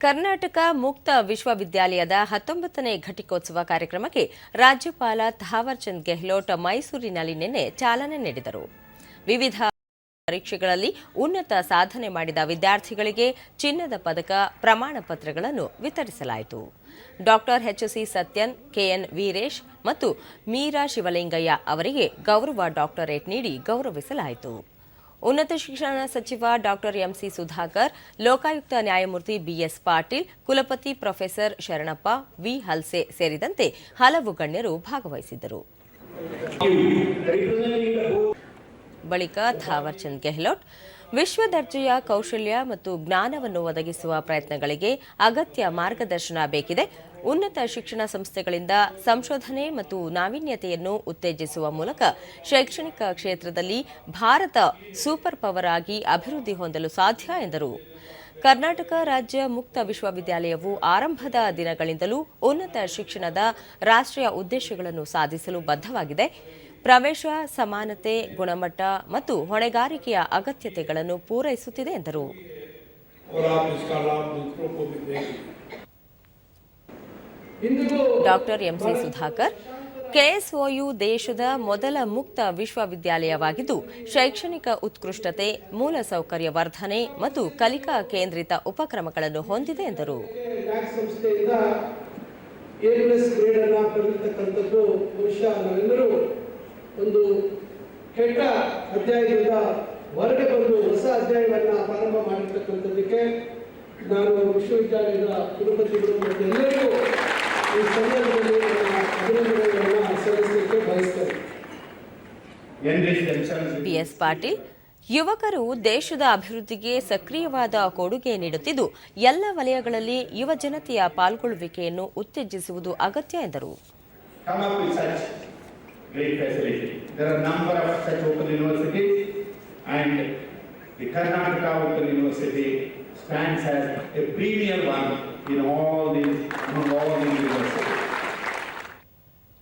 ಕರ್ನಾಟಕ ಮುಕ್ತ ವಿಶ್ವವಿದ್ಯಾಲಯದ 19ನೇ ಘಟಿಕೋತ್ಸವ ಕಾರ್ಯಕ್ರಮಕ್ಕೆ ರಾಜ್ಯಪಾಲ ಥಾವರ್ ಚಂದ್ ಗೆಹ್ಲೋಟ್ ಮೈಸೂರಿನಲ್ಲಿ ನಿನ್ನೆ ಚಾಲನೆ ನೀಡಿದರು. ವಿವಿಧ ಪರೀಕ್ಷೆಗಳಲ್ಲಿ ಉನ್ನತ ಸಾಧನೆ ಮಾಡಿದ ವಿದ್ಯಾರ್ಥಿಗಳಿಗೆ ಚಿನ್ನದ ಪದಕ, ಪ್ರಮಾಣ ಪತ್ರಗಳನ್ನು ವಿತರಿಸಲಾಯಿತು. ಡಾಕ್ಟರ್ ಎಚ್.ಸಿ. ಸತ್ಯನ್, ಕೆಎನ್ ವೀರೇಶ್ ಮತ್ತು ಮೀರಾ ಶಿವಲಿಂಗಯ್ಯ ಅವರಿಗೆ ಗೌರವ ಡಾಕ್ಟರೇಟ್ ನೀಡಿ ಗೌರವಿಸಲಾಯಿತು. ಉನ್ನತ ಶಿಕ್ಷಣ ಸಚಿವ ಡಾಕ್ಟರ್ ಎಂಸಿ ಸುಧಾಕರ್, ಲೋಕಾಯುಕ್ತ ನ್ಯಾಯಮೂರ್ತಿ ಬಿಎಸ್ ಪಾಟೀಲ್, ಕುಲಪತಿ ಪ್ರೊಫೆಸರ್ ಶರಣಪ್ಪ, ವಿ ಹಲ್ಸೆ ಸೇರಿದಂತೆ ಹಲವು ಗಣ್ಯರು ಭಾಗವಹಿಸಿದ್ದರು. ಬಳಿಕ ಥಾವರ್ ಚಂದ್ ಗೆಹ್ಲೋಟ್ ವಿಶ್ವ ದರ್ಜೆಯ ಕೌಶಲ್ಯ ಮತ್ತು ಜ್ಞಾನವನ್ನು ಒದಗಿಸುವ ಪ್ರಯತ್ನಗಳಿಗೆ ಅಗತ್ಯ ಮಾರ್ಗದರ್ಶನ ಬೇಕಿದೆ. ಉನ್ನತ ಶಿಕ್ಷಣ ಸಂಸ್ಥೆಗಳಿಂದ ಸಂಶೋಧನೆ ಮತ್ತು ನಾವೀನ್ಯತೆಯನ್ನು ಉತ್ತೇಜಿಸುವ ಮೂಲಕ ಶೈಕ್ಷಣಿಕ ಕ್ಷೇತ್ರದಲ್ಲಿ ಭಾರತ ಸೂಪರ್ ಪವರ್ ಆಗಿ ಅಭಿವೃದ್ಧಿ ಹೊಂದಲು ಸಾಧ್ಯ ಎಂದರು. ಕರ್ನಾಟಕ ರಾಜ್ಯ ಮುಕ್ತ ವಿಶ್ವವಿದ್ಯಾಲಯವು ಆರಂಭದ ದಿನಗಳಿಂದಲೂ ಉನ್ನತ ಶಿಕ್ಷಣದ ರಾಷ್ಟ್ರೀಯ ಉದ್ದೇಶಗಳನ್ನು ಸಾಧಿಸಲು ಬದ್ಧವಾಗಿದೆ. ಪ್ರವೇಶ, ಸಮಾನತೆ, ಗುಣಮಟ್ಟ ಮತ್ತು ಹೊಣೆಗಾರಿಕೆಯ ಅಗತ್ಯತೆಗಳನ್ನು ಪೂರೈಸುತ್ತಿದೆ ಎಂದರು. ಡಾಕ್ಟರ್ ಎಂಸಿ ಸುಧಾಕರ್, ಕೆಎಸ್ಒಯು ದೇಶದ ಮೊದಲ ಮುಕ್ತ ವಿಶ್ವವಿದ್ಯಾಲಯವಾಗಿದ್ದು, ಶೈಕ್ಷಣಿಕ ಉತ್ಕೃಷ್ಟತೆ, ಮೂಲಸೌಕರ್ಯ ವರ್ಧನೆ ಮತ್ತು ಕಲಿಕಾ ಕೇಂದ್ರಿತ ಉಪಕ್ರಮಗಳನ್ನು ಹೊಂದಿದೆ ಎಂದರು. ಒಂದು ಕೆಟ್ಟ ಅಧ್ಯಾಯದಿಂದ ಹೊರಗೆ ಬಂದು ಹೊಸ ಅಧ್ಯಾಯವನ್ನು ಪ್ರಾರಂಭ ಮಾಡಿರ್ತಕ್ಕಂಥದ್ದಕ್ಕೆ ನಾನು ವಿಶ್ವವಿದ್ಯಾಲಯದ ಕುಲಪತಿಗಳು ಮತ್ತು ಎಲ್ಲರಿಗೂ ಈ ಸಂದರ್ಭದಲ್ಲಿ ಅಭಿನಂದನೆಗಳನ್ನು ಸಲ್ಲಿಸಲಿಕ್ಕೆ ಬಯಸ್ತೇನೆ. ಬಿಎಸ್ ಪಾಟೀಲ್, ಯುವಕರು ದೇಶದ ಅಭಿವೃದ್ಧಿಗೆ ಸಕ್ರಿಯವಾದ ಕೊಡುಗೆ ನೀಡುತ್ತಿದ್ದು, ಎಲ್ಲ ವಲಯಗಳಲ್ಲಿ ಯುವ ಜನತೆಯ ಪಾಲ್ಗೊಳ್ಳುವಿಕೆಯನ್ನು ಉತ್ತೇಜಿಸುವುದು ಅಗತ್ಯ ಎಂದರು. Great facility. There are a number of such open universities, and the Karnataka Open University stands as a premier one in all these universities.